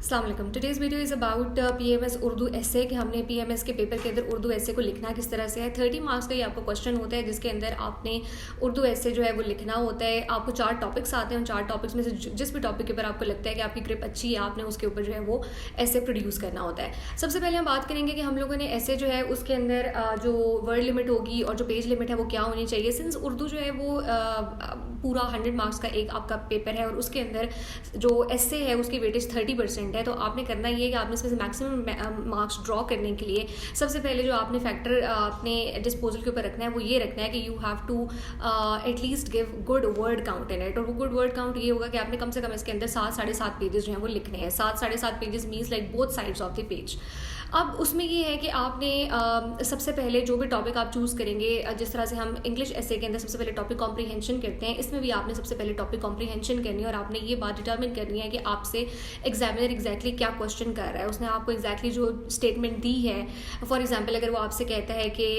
अस्सलाम वालेकुम। Today's video is about PMS Urdu essay कि हमने पीएमएस के पेपर के अंदर उर्दू एसे को लिखना किस तरह से है। 30 मार्क्स का ये आपका क्वेश्चन होता है जिसके अंदर आपने उर्दू एसे जो है वो लिखना होता है। आपको 4 टॉपिक्स आते हैं, उन 4 टॉपिक्स में से जिस भी टॉपिक के ऊपर आपको लगता है कि आपकी ग्रिप अच्छी है, आपने उसके ऊपर जो है वो एसे प्रोड्यूस करना होता है। सबसे पहले हम बात करेंगे कि हम लोगों ने एसे जो है उसके अंदर जो वर्ड लिमिट होगी और जो पेज लिमिट है वो क्या होनी चाहिए। सिंस उर्दू जो है वो पूरा 100 मार्क्स का एक आपका पेपर है और उसके अंदर जो एसे है उसकी वेटेज 30% है, तो आपने करना ये है कि आपने इसमें से मैक्सिमम मार्क्स ड्रॉ करने के लिए सबसे पहले जो आपने फैक्टर अपने डिस्पोजल के ऊपर रखना है वो ये रखना है कि you have to at least give good word count in it. और वो गुड वर्ड काउंट ये होगा कि आपने कम से कम इसके अंदर 7-7.5 पेजेस जो हैं वो लिखने हैं। 7-7.5 pages means like both sides of the page. अब उसमें ये है कि आपने सबसे पहले जो भी टॉपिक आप चूज़ करेंगे, जिस तरह से हम इंग्लिश एसे के अंदर सबसे पहले टॉपिक कॉम्प्रीहेंशन करते हैं, इसमें भी आपने सबसे पहले टॉपिक कॉम्प्रीहेंशन करनी है और आपने ये बात डिटर्मिन करनी है कि आपसे एग्जामिनर एग्जैक्टली क्या क्वेश्चन कर रहा है। उसने आपको एग्जैक्टली जो स्टेटमेंट दी है, फॉर एग्जाम्पल अगर वो आपसे कहता है कि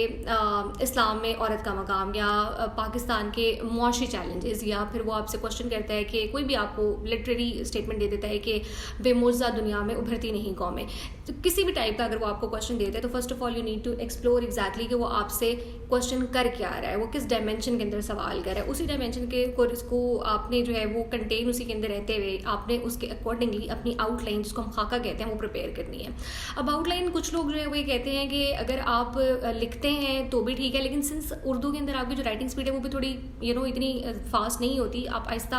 इस्लाम में औरत का मकाम या पाकिस्तान के मुआशी चैलेंजेस, या फिर वो आपसे क्वेश्चन करता है कि कोई भी आपको लिटरेरी स्टेटमेंट दे देता है कि बेमौजा दुनिया में उभरती नहीं कौमें, तो किसी भी टाइप का अगर वो आपको क्वेश्चन देते हैं तो first of all you need to explore exactly कि वो आपसे क्वेश्चन कर क्या रहा है, वो किस डायमेंशन के अंदर सवाल कर रहा है। उसी डायमेंशन के को इसको आपने जो है वो कंटेन उसी के अंदर रहते हुए आपने उसके अकॉर्डिंगली अपनी आउटलाइन, जिसको हम खाका कहते हैं, वो प्रिपेयर करनी है। अब आउटलाइन कुछ लोग जो है वो ये कहते हैं कि अगर आप लिखते हैं तो भी ठीक है, लेकिन सिंस उर्दू के अंदर आपकी जो राइटिंग स्पीड है वो भी थोड़ी इतनी फास्ट नहीं होती, आप आहिस्ता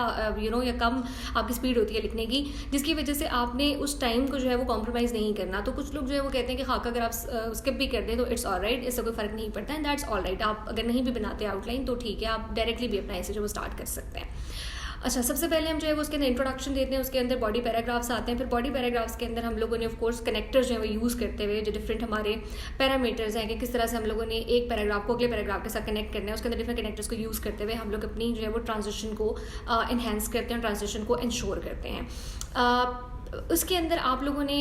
या कम आपकी स्पीड होती है लिखने की, जिसकी वजह से आपने उस टाइम को जो है वो कॉम्प्रोमाइज़ नहीं करना। तो कुछ लोग जो है वो कहते हैं कि खाका अगर आप स्किप भी कर दें तो इट्स ऑलराइट, इससे कोई फ़र्क नहीं पड़ता, एंड दैट्स ऑलराइट। आप अगर नहीं भी बनाते आउटलाइन तो ठीक है, आप डायरेक्टली भी अपना ऐसे जो वो स्टार्ट कर सकते हैं। अच्छा, सबसे पहले हम जो है वो उसके अंदर इंट्रोडक्शन देते हैं, उसके अंदर बॉडी पैराग्राफ्स आते हैं। फिर बॉडी पैराग्राफ्स के अंदर हम लोगों ने ऑफ कोर्स कनेक्टर्स जो है वो यूज़ करते हुए जो डिफरेंट हमारे पैरामीटर्स हैं कि किस तरह से हम लोगों ने एक पैराग्राफ को अगले पैराग्राफ के साथ कनेक्ट करना है, उसके अंदर डिफरेंट कनेक्टर्स को यूज़ करते हुए हम लोग अपनी जो है वो ट्रांजिशन को इन्हेंस करते हैं, ट्रांजिशन को इंश्योर करते हैं। उसके अंदर आप लोगों ने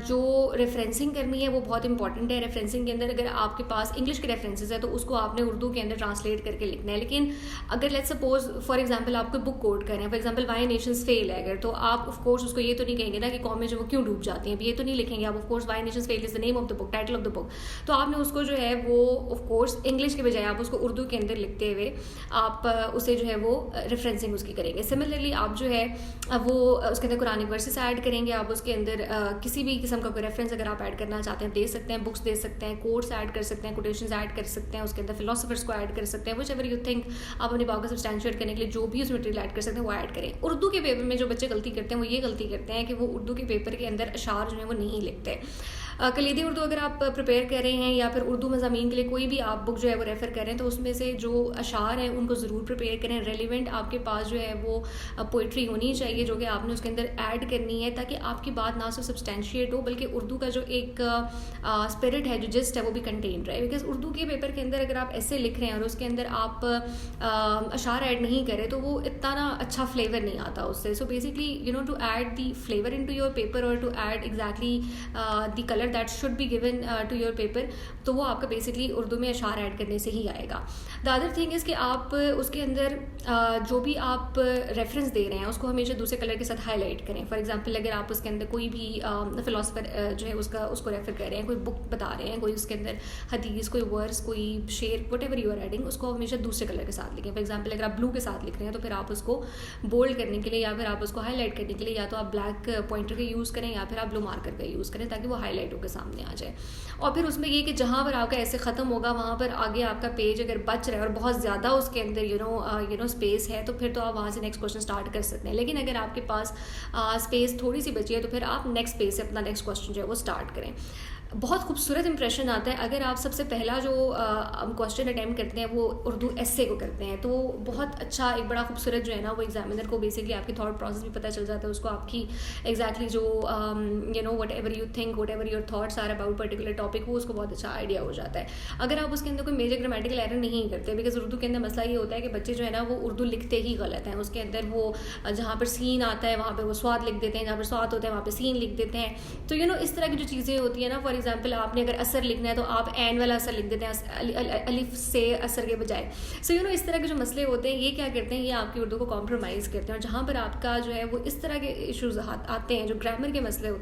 जो रेफरेंसिंग करनी है वो बहुत इंपॉर्टेंट है। रेफरेंसिंग के अंदर अगर आपके पास इंग्लिश के रेफरेंसेस है तो उसको आपने उर्दू के अंदर ट्रांसलेट करके लिखना है। लेकिन अगर लेट्स सपोज फॉर एग्जांपल आपको बुक कोट करें, for example why nations fail है अगर, तो आप ऑफ कोर्स उसको ये तो नहीं कहेंगे ना कि कौमें जो वो क्यों डूब जाती हैं, ये तो नहीं लिखेंगे आप। Of course why nations fail is the name of the book, title of the book, तो आपने उसको जो है वो ऑफ कोर्स इंग्लिश के बजाय आप उसको उर्दू के अंदर लिखते हुए आप उसे जो है वो रेफरेंसिंग उसकी करेंगे। सिमिलरली आप जो है वो उसके अंदर कुरानिक वर्सेस ऐड करेंगे, आप उसके अंदर किसी भी किस्म का कोई रेफरेंस अगर आप ऐड करना चाहते हैं दे सकते हैं, बुक्स दे सकते हैं, कोट्स ऐड कर सकते हैं, कोटेशंस ऐड कर सकते हैं, उसके अंदर फिलोसफर्स को ऐड कर सकते हैं, व्हिचएवर यू थिंक आप अपनी बात को सब्सटैंशिएट करने के लिए जो भी उस मटेरियल ऐड कर सकते हैं वो ऐड करें। उर्दू के पेपर में जो बच्चे गलती करते हैं वो ये गलती करते हैं कि वो उर्दू के पेपर के अंदर अशार जो है वो नहीं लिखते। कलीदी उर्दू अगर आप प्रिपेयर कर रहे हैं या फिर उर्दू मज़ामीन के लिए कोई भी आप बुक जो है वो रेफ़र कर रहे हैं तो उसमें से जो अशार हैं उनको ज़रूर प्रिपेयर करें। रेलिवेंट आपके पास जो है वो पोइट्री होनी चाहिए जो कि आपने उसके अंदर ऐड करनी है, ताकि आपकी बात ना सिर्फ सब्सटैंशिएट हो बल्कि उर्दू का जो एक स्पिरिट है, जो जिस्ट है, वो भी कंटेन रहे। बिकॉज उर्दू के पेपर के अंदर अगर आप ऐसे लिख रहे हैं और उसके अंदर आप अशार ऐड नहीं करें तो वो इतना ना अच्छा फ्लेवर नहीं आता उससे। So basically to add the flavour into your paper और to add exactly the colour that should be given to your paper, तो वो आपका बेसिकली उर्दू में अशार ऐड करने से ही आएगा। द अदर थिंग इज़ कि आप उसके अंदर जो भी आप रेफरेंस दे रहे हैं उसको हमेशा दूसरे कलर के साथ हाईलाइट करें। फॉर एग्जांपल अगर आप उसके अंदर कोई भी फिलोसफर जो है उसको रेफर कर रहे हैं, कोई बुक बता रहे हैं, कोई उसके अंदर हदीस, कोई वर्स, कोई शेर, whatever you are adding, उसको हमेशा दूसरे कलर के साथ लिखें। फॉर एग्जाम्पल अगर आप ब्लू के साथ लिख रहे हैं तो फिर आप उसको बोल्ड करने के लिए या फिर आप उसको हाईलाइट करने के लिए या तो आप ब्लैक पॉइंटर का यूज़ करें या फिर आप ब्लू मार्कर का यूज़ करें ताकि वो हाईलाइट होकर सामने आ जाए। और फिर उसमें ये कि जहाँ पर आपका ऐसे ख़त्म होगा वहाँ पर आगे आपका पेज अगर बच रहा है और बहुत ज़्यादा उसके अंदर स्पेस है तो फिर तो आप वहाँ से नेक्स्ट क्वेश्चन स्टार्ट कर सकते हैं। लेकिन अगर आपके पास स्पेस थोड़ी सी बची है तो फिर आप नेक्स्ट पेज से अपना नेक्स्ट क्वेश्चन जो है वो स्टार्ट करें। बहुत खूबसूरत इंप्रेशन आता है अगर आप सबसे पहला जो क्वेश्चन अटैम्प्ट करते हैं वो उर्दू एसे को करते हैं, तो बहुत अच्छा एक बड़ा खूबसूरत जो है ना वो एग्जामिनर को बेसिकली आपकी थॉट प्रोसेस भी पता चल जाता है, उसको आपकी एग्जैक्टली जो whatever you think, whatever your thoughts are about particular topic, वो उसको बहुत अच्छा आइडिया हो जाता है अगर आप उसके अंदर कोई मेजर ग्रामेटिकल एरर नहीं करते। बिकॉज उर्दू के अंदर मसला ये होता है कि बच्चे जो है ना वो उर्दू लिखते ही गलत हैं। उसके अंदर वो जहाँ पर सीन आता है वहाँ पर वो स्वाद लिख देते हैं, जहाँ पर स्वाद होता है वहाँ पर सीन लिख देते हैं। तो इस तरह की जो चीज़ें होती है ना, फॉर एग्जांपल आपने अगर असर लिखना है तो आप एन वाला असर लिख देते हैं अलिफ से असर के बजाय। सो यू नो इस तरह के जो मसले होते हैं ये क्या करते हैं, ये आपकी उर्दू को कॉम्प्रोमाइज़ करते हैं। और जहाँ पर आपका जो है वो इस तरह के इश्यूज आते हैं, जो ग्रामर के मसले होते हैं